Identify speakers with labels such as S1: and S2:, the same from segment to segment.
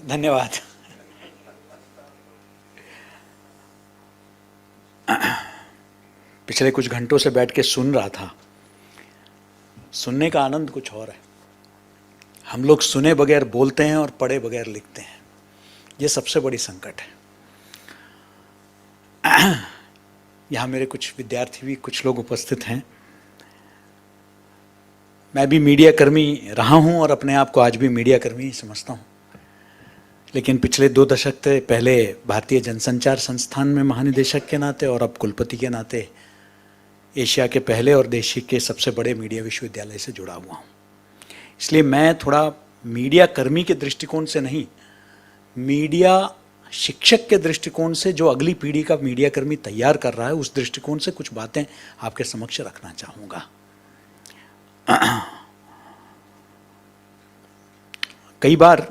S1: धन्यवाद। पिछले कुछ घंटों से बैठ के सुन रहा था। सुनने का आनंद कुछ और है। हम लोग सुने बगैर बोलते हैं और पढ़े बगैर लिखते हैं। ये सबसे बड़ी संकट है। यहाँ मेरे कुछ विद्यार्थी भी, कुछ लोग उपस्थित हैं। मैं भी मीडिया कर्मी रहा हूँ और अपने आप को आज भी मीडिया कर्मी ही समझता हूँ। लेकिन पिछले 2 दशक से पहले भारतीय जनसंचार संस्थान में महानिदेशक के नाते और अब कुलपति के नाते एशिया के पहले और देश के सबसे बड़े मीडिया विश्वविद्यालय से जुड़ा हुआ हूँ। इसलिए मैं थोड़ा मीडिया कर्मी के दृष्टिकोण से नहीं, मीडिया शिक्षक के दृष्टिकोण से जो अगली पीढ़ी का मीडिया कर्मी तैयार कर रहा है, उस दृष्टिकोण से कुछ बातें आपके समक्ष रखना चाहूँगा। कई बार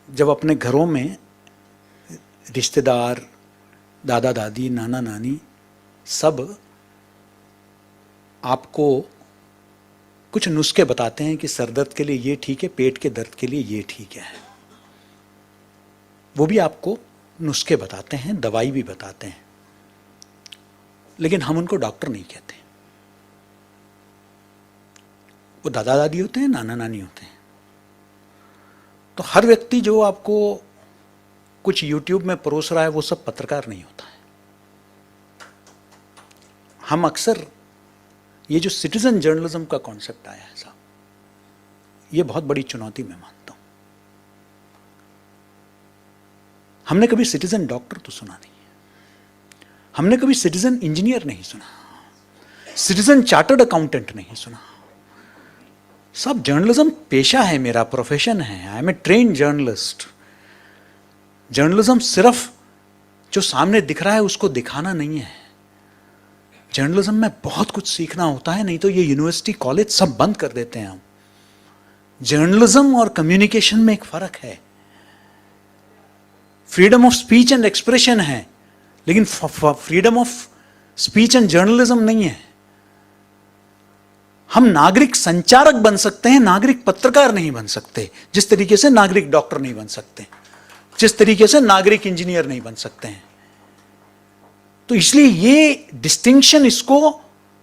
S1: जब अपने घरों में रिश्तेदार, दादा दादी, नाना नानी सब आपको कुछ नुस्खे बताते हैं कि सर दर्द के लिए ये ठीक है, पेट के दर्द के लिए ये ठीक है, वो भी आपको नुस्खे बताते हैं, दवाई भी बताते हैं, लेकिन हम उनको डॉक्टर नहीं कहते। वो दादा दादी होते हैं, नाना नानी होते हैं। तो हर व्यक्ति जो आपको कुछ YouTube में परोस रहा है वो सब पत्रकार नहीं होता है। हम अक्सर ये जो सिटीजन जर्नलिज्म का कॉन्सेप्ट आया है साहब, ये बहुत बड़ी चुनौती मैं मानता हूं। हमने कभी सिटीजन डॉक्टर तो सुना नहीं है, हमने कभी सिटीजन इंजीनियर नहीं सुना, सिटीजन चार्टर्ड अकाउंटेंट नहीं सुना। सब जर्नलिज्म पेशा है, मेरा प्रोफेशन है। I am a trained journalist. Journalism सिर्फ जो सामने दिख रहा है उसको दिखाना नहीं है। जर्नलिज्म में बहुत कुछ सीखना होता है, नहीं तो ये यूनिवर्सिटी कॉलेज सब बंद कर देते हैं हम। जर्नलिज्म और कम्युनिकेशन में एक फर्क है। Freedom of speech and expression है, लेकिन freedom of speech and journalism नहीं है। हम नागरिक संचारक बन सकते हैं, नागरिक पत्रकार नहीं बन सकते। जिस तरीके से नागरिक डॉक्टर नहीं बन सकते, जिस तरीके से नागरिक इंजीनियर नहीं बन सकते हैं। तो इसलिए ये डिस्टिंक्शन, इसको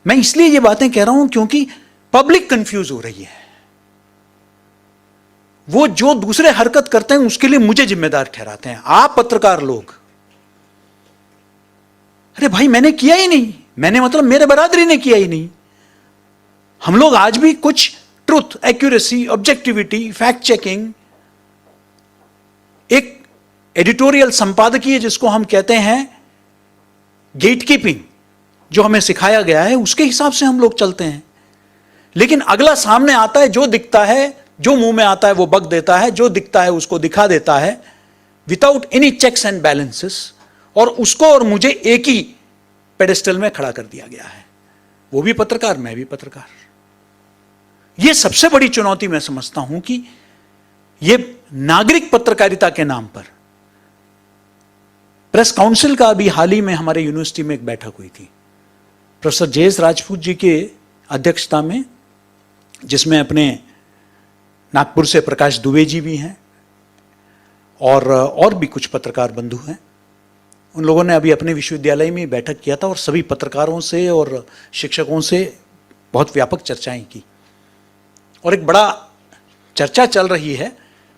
S1: मैं इसलिए ये बातें कह रहा हूं क्योंकि पब्लिक कंफ्यूज हो रही है। वो जो दूसरे हरकत करते हैं उसके लिए मुझे जिम्मेदार ठहराते हैं। आप पत्रकार लोग, अरे भाई मैंने किया ही नहीं, मैंने मतलब मेरे बरादरी ने किया ही नहीं। हम लोग आज भी कुछ truth, accuracy, objectivity, fact checking, एक एडिटोरियल संपादकीय जिसको हम कहते हैं गेटकीपिंग, जो हमें सिखाया गया है, उसके हिसाब से हम लोग चलते हैं। लेकिन अगला सामने आता है, जो दिखता है, जो मुंह में आता है वो बक देता है, जो दिखता है उसको दिखा देता है, without any checks and balances, और उसको और मुझे एक ही पेडेस्टल में खड़ा कर दिया गया है। वो भी पत्रकार, मैं भी पत्रकार। ये सबसे बड़ी चुनौती मैं समझता हूं कि ये नागरिक पत्रकारिता के नाम पर प्रेस काउंसिल का अभी हाल ही में हमारे यूनिवर्सिटी में एक बैठक हुई थी प्रोफेसर जे.एस. राजपूत जी के अध्यक्षता में, जिसमें अपने नागपुर से प्रकाश दुबे जी भी हैं और भी कुछ पत्रकार बंधु हैं। उन लोगों ने अभी अपने विश्वविद्यालय में बैठक किया था और सभी पत्रकारों से और शिक्षकों से बहुत व्यापक चर्चाएं की। और एक बड़ा चर्चा चल रही है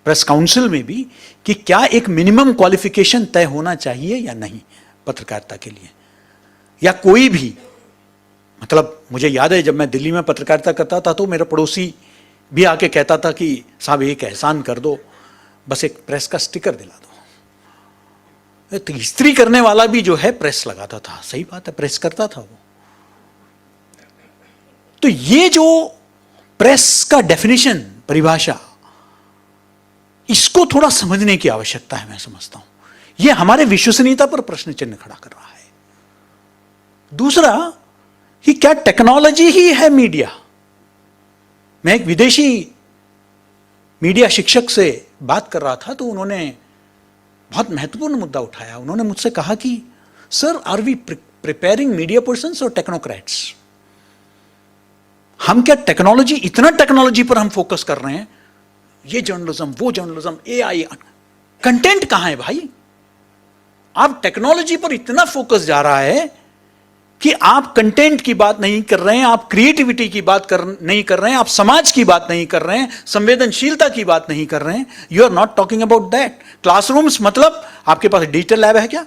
S1: प्रेस काउंसिल में भी कि क्या एक मिनिमम क्वालिफिकेशन तय होना चाहिए या नहीं पत्रकारिता के लिए, या कोई भी, मतलब मुझे याद है जब मैं दिल्ली में पत्रकारिता करता था तो मेरा पड़ोसी भी आके कहता था कि साहब एक एहसान कर दो, बस एक प्रेस का स्टिकर दिला दो। तो इस्त्री करने वाला भी जो है प्रेस लगाता था। सही बात है, प्रेस करता था वो। तो ये जो प्रेस का डेफिनेशन, परिभाषा, इसको थोड़ा समझने की आवश्यकता है। मैं समझता हूं यह हमारे विश्वसनीयता पर प्रश्न चिन्ह खड़ा कर रहा है। दूसरा कि क्या टेक्नोलॉजी ही है मीडिया। मैं एक विदेशी मीडिया शिक्षक से बात कर रहा था तो उन्होंने बहुत महत्वपूर्ण मुद्दा उठाया। उन्होंने मुझसे कहा कि sir, are we preparing media persons और टेक्नोक्रेट्स? हम क्या टेक्नोलॉजी, इतना टेक्नोलॉजी पर हम फोकस कर रहे हैं, ये जर्नलिज्म, वो जर्नलिज्म, एआई, कंटेंट कहां है भाई? आप टेक्नोलॉजी पर इतना फोकस जा रहा है कि आप कंटेंट की बात नहीं कर रहे हैं, आप क्रिएटिविटी की बात नहीं कर रहे हैं, आप समाज की बात नहीं कर रहे हैं, संवेदनशीलता की बात नहीं कर रहे हैं. You are not talking about that. Classrooms मतलब आपके पास डिजिटल लैब है क्या?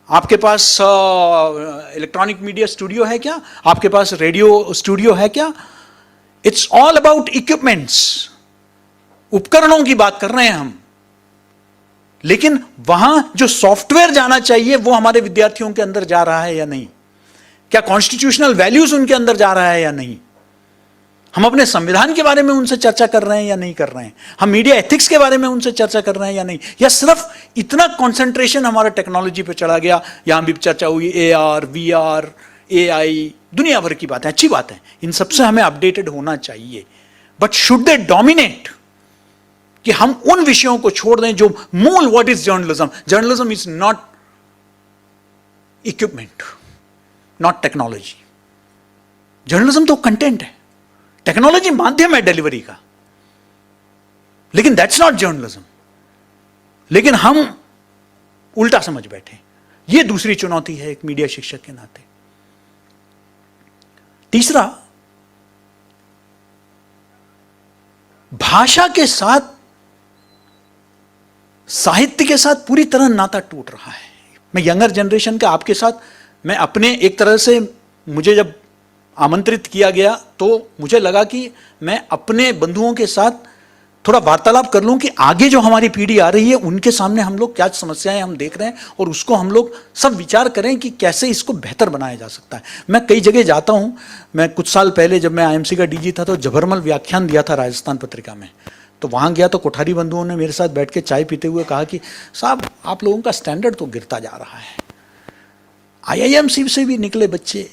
S1: आपके पास इलेक्ट्रॉनिक मीडिया स्टूडियो है क्या? आपके पास रेडियो स्टूडियो है क्या? It's all about equipments. उपकरणों की बात कर रहे हैं हम, लेकिन वहां जो सॉफ्टवेयर जाना चाहिए वो हमारे विद्यार्थियों के अंदर जा रहा है या नहीं? क्या कॉन्स्टिट्यूशनल वैल्यूज उनके अंदर जा रहा है या नहीं? हम अपने संविधान के बारे में उनसे चर्चा कर रहे हैं या नहीं कर रहे हैं? हम मीडिया एथिक्स के बारे में उनसे चर्चा कर रहे हैं या नहीं? या सिर्फ इतना कंसंट्रेशन हमारा टेक्नोलॉजी पे चला गया? यहां भी चर्चा हुई AR, VR, AI, दुनिया भर की बातें, अच्छी बात है, इन सबसे हमें अपडेटेड होना चाहिए. But should they dominate? कि हम उन विषयों को छोड़ दें जो मूल. What is journalism? Journalism is not equipment, not technology. Journalism तो कंटेंट है, टेक्नोलॉजी माध्यम है डिलीवरी का, लेकिन दैट्स नॉट जर्नलिज्म. लेकिन हम उल्टा समझ बैठे. यह दूसरी चुनौती है एक मीडिया शिक्षक के नाते. तीसरा, भाषा के साथ, साहित्य के साथ पूरी तरह नाता टूट रहा है. मैं यंगर जनरेशन का आपके साथ, मैं अपने एक तरह से, मुझे जब आमंत्रित किया गया तो मुझे लगा कि मैं अपने बंधुओं के साथ थोड़ा वार्तालाप कर लूं कि आगे जो हमारी पीढ़ी आ रही है उनके सामने हम लोग क्या समस्याएं हम देख रहे हैं और उसको हम लोग सब विचार करें कि कैसे इसको बेहतर बनाया जा सकता है. मैं कई जगह जाता हूं. मैं कुछ साल पहले जब मैं IMC का DG था तो जबरमल व्याख्यान दिया था राजस्थान पत्रिका में. तो वहां गया तो कोठारी बंधुओं ने मेरे साथ बैठ के चाय पीते हुए कहा कि साहब आप लोगों का स्टैंडर्ड तो गिरता जा रहा है. IIMC से भी निकले बच्चे,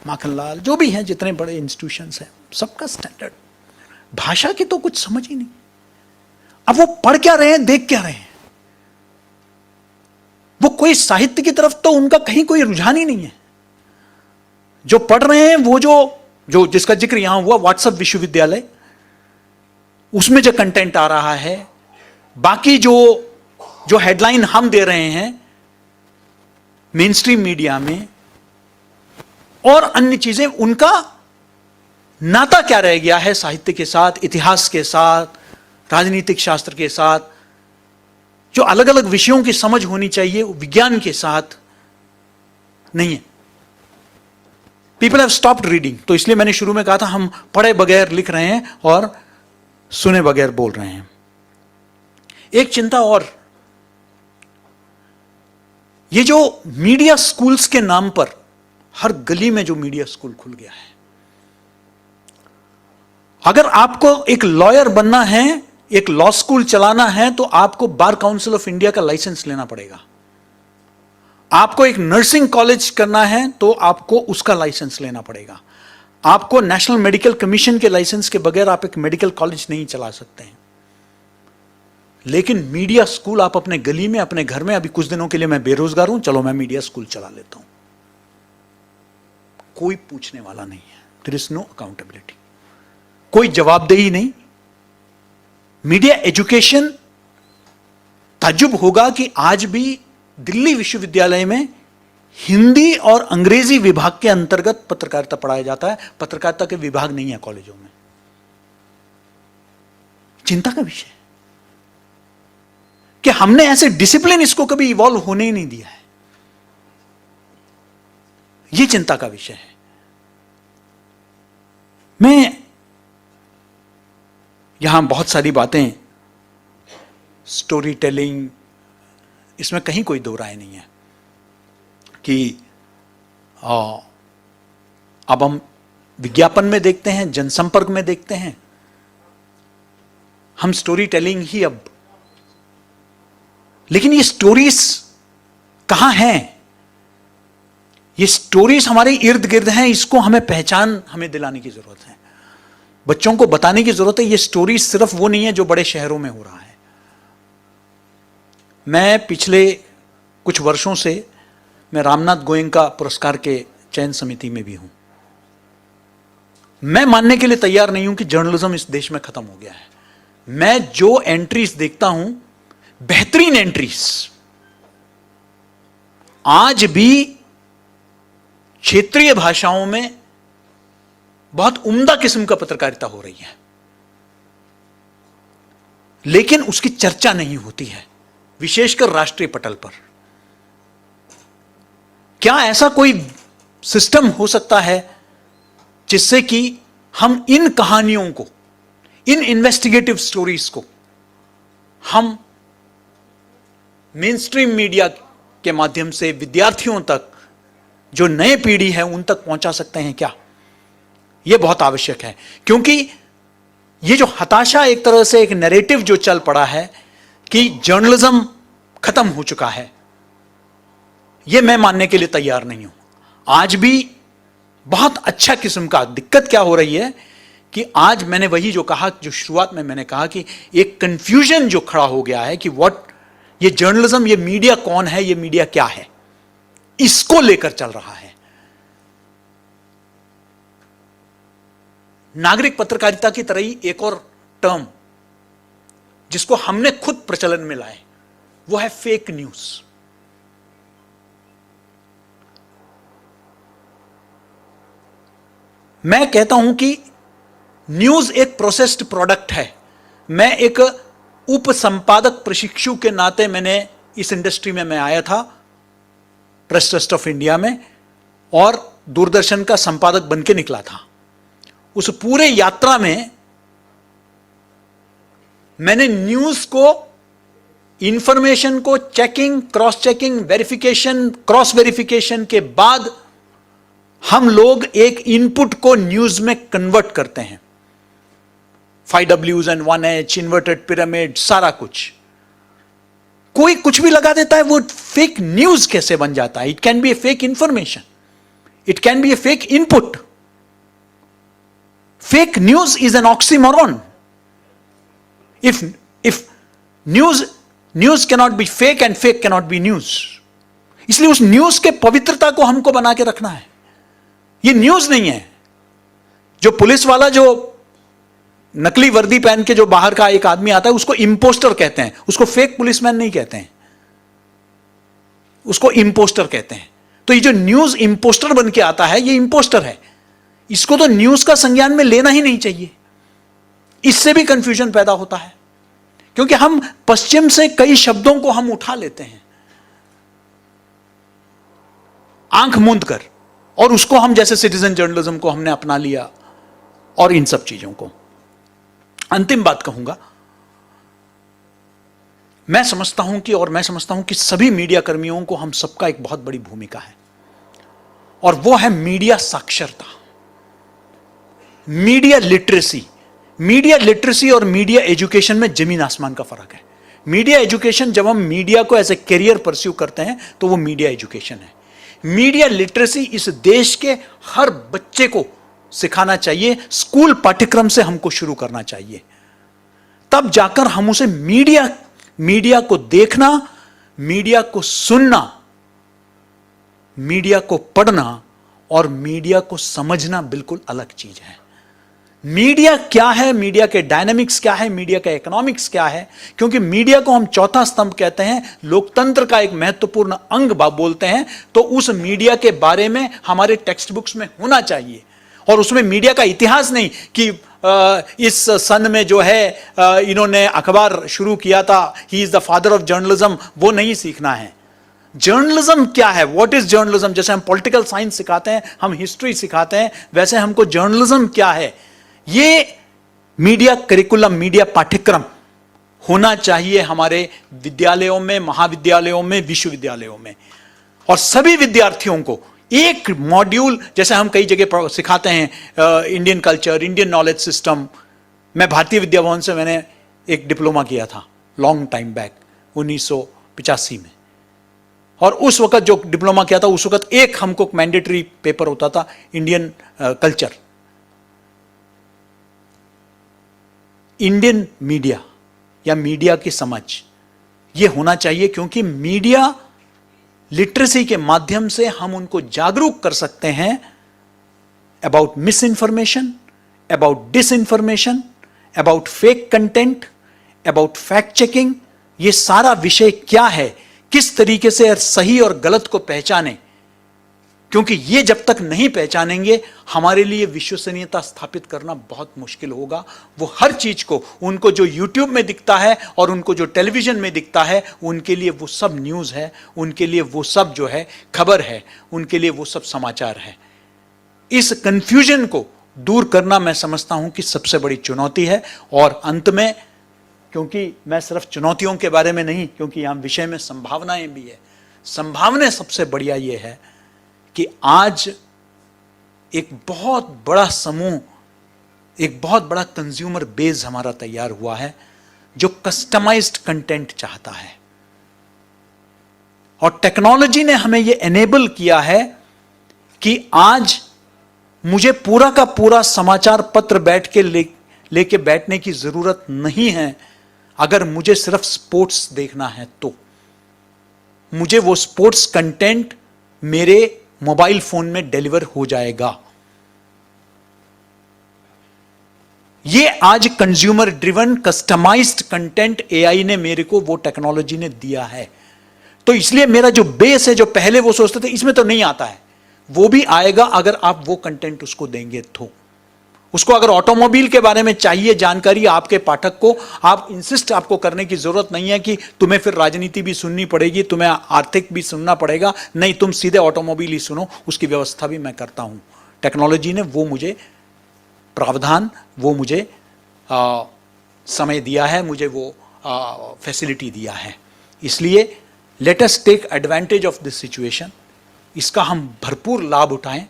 S1: माखनलाल, जो भी हैं, जितने बड़े इंस्टीट्यूशंस हैं, सबका स्टैंडर्ड. भाषा की तो कुछ समझ ही नहीं. अब वो पढ़ क्या रहे हैं, देख क्या रहे हैं? वो कोई साहित्य की तरफ तो उनका कहीं कोई रुझान ही नहीं है. जो पढ़ रहे हैं वो जो जिसका जिक्र यहां हुआ, व्हाट्सएप विश्वविद्यालय, उसमें जो कंटेंट आ रहा है, बाकी जो हेडलाइन हम दे रहे हैं मेन स्ट्रीम मीडिया में और अन्य चीजें, उनका नाता क्या रह गया है साहित्य के साथ, इतिहास के साथ, राजनीतिक शास्त्र के साथ, जो अलग अलग विषयों की समझ होनी चाहिए विज्ञान के साथ नहीं है. People have stopped reading. तो इसलिए मैंने शुरू में कहा था हम पढ़े बगैर लिख रहे हैं और सुने बगैर बोल रहे हैं. एक चिंता और, ये जो मीडिया स्कूल्स के नाम पर हर गली में जो मीडिया स्कूल खुल गया है, अगर आपको एक लॉयर बनना है, एक लॉ स्कूल चलाना है, तो आपको बार काउंसिल ऑफ इंडिया का लाइसेंस लेना पड़ेगा. आपको एक नर्सिंग कॉलेज करना है तो आपको उसका लाइसेंस लेना पड़ेगा. आपको नेशनल मेडिकल कमीशन के लाइसेंस के बगैर आप एक मेडिकल कॉलेज नहीं चला सकते हैं. लेकिन मीडिया स्कूल आप अपने गली में, अपने घर में, अभी कुछ दिनों के लिए मैं बेरोजगार हूं, चलो मैं मीडिया स्कूल चला लेता हूं. कोई पूछने वाला नहीं है. देयर इज नो अकाउंटेबिलिटी, कोई जवाबदेही नहीं. मीडिया एजुकेशन, ताज्जुब होगा कि आज भी दिल्ली विश्वविद्यालय में हिंदी और अंग्रेजी विभाग के अंतर्गत पत्रकारिता पढ़ाया जाता है. पत्रकारिता के विभाग नहीं है कॉलेजों में. चिंता का विषय कि हमने ऐसे डिसिप्लिन इसको कभी इवॉल्व होने ही नहीं दिया है. यह चिंता का विषय है. मैं यहां बहुत सारी बातें, स्टोरी टेलिंग, इसमें कहीं कोई दो राय नहीं है कि अब हम विज्ञापन में देखते हैं, जनसंपर्क में देखते हैं, हम स्टोरी टेलिंग ही अब. लेकिन ये स्टोरीज कहां हैं? ये स्टोरीज हमारे इर्द गिर्द हैं. इसको हमें पहचान हमें दिलाने की जरूरत है. बच्चों को बताने की जरूरत है ये स्टोरीज सिर्फ वो नहीं है जो बड़े शहरों में हो रहा है. मैं पिछले कुछ वर्षों से मैं रामनाथ गोयनका पुरस्कार के चयन समिति में भी हूं. मैं मानने के लिए तैयार नहीं हूं कि जर्नलिज्म इस देश में खत्म हो गया है. मैं जो एंट्रीज देखता हूं, बेहतरीन एंट्रीज, आज भी क्षेत्रीय भाषाओं में बहुत उम्दा किस्म का पत्रकारिता हो रही है, लेकिन उसकी चर्चा नहीं होती है, विशेषकर राष्ट्रीय पटल पर। क्या ऐसा कोई सिस्टम हो सकता है जिससे कि हम इन कहानियों को, इन इन्वेस्टिगेटिव स्टोरीज को हम मेनस्ट्रीम मीडिया के माध्यम से विद्यार्थियों तक, जो नए पीढ़ी है उन तक पहुंचा सकते हैं? क्या यह बहुत आवश्यक है, क्योंकि ये जो हताशा, एक तरह से एक नैरेटिव जो चल पड़ा है कि जर्नलिज्म खत्म हो चुका है, यह मैं मानने के लिए तैयार नहीं हूं। आज भी बहुत अच्छा किस्म का, दिक्कत क्या हो रही है कि आज मैंने वही जो कहा, जो शुरुआत में मैंने कहा कि एक कंफ्यूजन जो खड़ा हो गया है कि ये जर्नलिज्म, ये मीडिया कौन है, ये मीडिया क्या है, इसको लेकर चल रहा है। नागरिक पत्रकारिता की तरह ही एक और टर्म जिसको हमने खुद प्रचलन में लाए, वो है फेक न्यूज। मैं कहता हूं कि न्यूज एक प्रोसेस्ड प्रोडक्ट है। मैं एक उप संपादक प्रशिक्षु के नाते मैंने इस इंडस्ट्री में मैं आया था, प्रेस ट्रस्ट ऑफ इंडिया में, और दूरदर्शन का संपादक बन के निकला था। उस पूरे यात्रा में मैंने न्यूज को, इंफॉर्मेशन को checking, cross checking, verification, cross verification के बाद हम लोग एक इनपुट को न्यूज में कन्वर्ट करते हैं। 5Ws and 1H, inverted pyramid, सारा कुछ। कोई कुछ भी लगा देता है, वो फेक न्यूज कैसे बन जाता है? It can be A fake information, it can be A fake input. Fake news is an oxymoron. If news cannot be fake and fake cannot be news. इसलिए उस न्यूज के पवित्रता को हमको बना के रखना है। ये न्यूज नहीं है। जो पुलिस वाला जो नकली वर्दी पहन के जो बाहर का एक आदमी आता है, उसको इम्पोस्टर कहते हैं, उसको फेक पुलिसमैन नहीं कहते हैं, उसको इम्पोस्टर कहते हैं। तो ये जो न्यूज इम्पोस्टर बन के आता है, ये इम्पोस्टर है। इसको तो न्यूज का संज्ञान में लेना ही नहीं चाहिए। इससे भी कंफ्यूजन पैदा होता है, क्योंकि हम पश्चिम से कई शब्दों को हम उठा लेते हैं आंख मूंद कर, और उसको हम जैसे सिटीजन जर्नलिज्म को हमने अपना लिया, और इन सब चीजों को। अंतिम बात कहूंगा, मैं समझता हूं कि सभी मीडिया कर्मियों को, हम सबका एक बहुत बड़ी भूमिका है, और वो है मीडिया साक्षरता, मीडिया लिटरेसी और मीडिया एजुकेशन में जमीन आसमान का फर्क है। मीडिया एजुकेशन, जब हम मीडिया को एज ए कैरियर परस्यू करते हैं, तो वो मीडिया एजुकेशन है। मीडिया लिटरेसी इस देश के हर बच्चे को सिखाना चाहिए, स्कूल पाठ्यक्रम से हमको शुरू करना चाहिए। तब जाकर हम उसे मीडिया को देखना, मीडिया को सुनना, मीडिया को पढ़ना और मीडिया को समझना बिल्कुल अलग चीज है। मीडिया क्या है, मीडिया के डायनामिक्स क्या है, मीडिया का इकोनॉमिक्स क्या है, क्योंकि मीडिया को हम चौथा स्तंभ कहते हैं, लोकतंत्र का एक महत्वपूर्ण अंग बोलते हैं। तो उस मीडिया के बारे में हमारे टेक्स्ट बुक्स में होना चाहिए, और उसमें मीडिया का इतिहास नहीं कि इस सन में जो है इन्होंने अखबार शुरू किया था, he is the father of journalism, वो नहीं सीखना है। जर्नलिज्म क्या है, व्हाट इज जर्नलिज्म? जैसे हम पॉलिटिकल साइंस सिखाते हैं, हम हिस्ट्री सिखाते हैं, वैसे हमको जर्नलिज्म क्या है, ये मीडिया करिकुलम, मीडिया पाठ्यक्रम होना चाहिए हमारे विद्यालयों में, महाविद्यालयों में, विश्वविद्यालयों में। और सभी विद्यार्थियों को एक मॉड्यूल, जैसे हम कई जगह सिखाते हैं Indian culture, Indian knowledge system. मैं भारतीय विद्या भवन से मैंने एक डिप्लोमा किया था लॉन्ग टाइम बैक 1985 में, और उस वक्त जो डिप्लोमा किया था, उस वक्त एक हमको मैंडेटरी पेपर होता था इंडियन कल्चर। इंडियन मीडिया या मीडिया की समझ यह होना चाहिए, क्योंकि मीडिया लिटरेसी के माध्यम से हम उनको जागरूक कर सकते हैं about misinformation, about disinformation, about fake content, about fact checking, ये सारा विषय क्या है, किस तरीके से सही और गलत को पहचाने, क्योंकि ये जब तक नहीं पहचानेंगे हमारे लिए विश्वसनीयता स्थापित करना बहुत मुश्किल होगा। वो हर चीज को, उनको जो YouTube में दिखता है और उनको जो टेलीविजन में दिखता है, उनके लिए वो सब न्यूज है, उनके लिए वो सब जो है खबर है, उनके लिए वो सब समाचार है। इस कंफ्यूजन को दूर करना मैं समझता हूं कि सबसे बड़ी चुनौती है। और अंत में, क्योंकि मैं सिर्फ चुनौतियों के बारे में नहीं, क्योंकि यहां विषय में संभावनाएं भी है, संभावनाएं सबसे बढ़िया ये है कि आज एक बहुत बड़ा समूह, एक बहुत बड़ा कंज्यूमर बेस हमारा तैयार हुआ है जो कस्टमाइज्ड कंटेंट चाहता है। और टेक्नोलॉजी ने हमें यह एनेबल किया है कि आज मुझे पूरा का पूरा समाचार पत्र बैठ के लेके बैठने की जरूरत नहीं है। अगर मुझे सिर्फ स्पोर्ट्स देखना है तो मुझे वो स्पोर्ट्स कंटेंट मेरे मोबाइल फोन में डिलीवर हो जाएगा। ये आज consumer driven customised content AI ने मेरे को, वो टेक्नोलॉजी ने दिया है। तो इसलिए मेरा जो बेस है, जो पहले वो सोचते थे इसमें तो नहीं आता है, वो भी आएगा अगर आप वो कंटेंट उसको देंगे तो। उसको अगर ऑटोमोबाइल के बारे में चाहिए जानकारी आपके पाठक को, आप इंसिस्ट आपको करने की जरूरत नहीं है कि तुम्हें फिर राजनीति भी सुननी पड़ेगी, तुम्हें आर्थिक भी सुनना पड़ेगा, नहीं, तुम सीधे ऑटोमोबाइल ही सुनो, उसकी व्यवस्था भी मैं करता हूं। टेक्नोलॉजी ने वो मुझे प्रावधान, वो मुझे समय दिया है, मुझे वो फैसिलिटी दिया है। इसलिए let us take advantage of this situation, इसका हम भरपूर लाभ उठाएं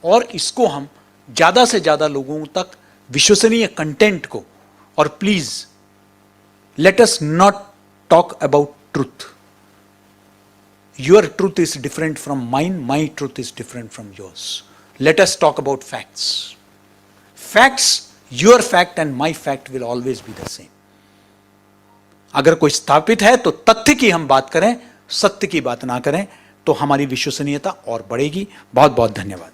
S1: और इसको हम ज्यादा से ज्यादा लोगों तक विश्वसनीय कंटेंट को, और please let us not talk about truth. Your truth is different from mine, my truth is different from yours. Let us talk about facts. Facts, your fact and my fact will always be the same. अगर कोई स्थापित है तो तथ्य की हम बात करें, सत्य की बात ना करें, तो हमारी विश्वसनीयता और बढ़ेगी। बहुत बहुत धन्यवाद।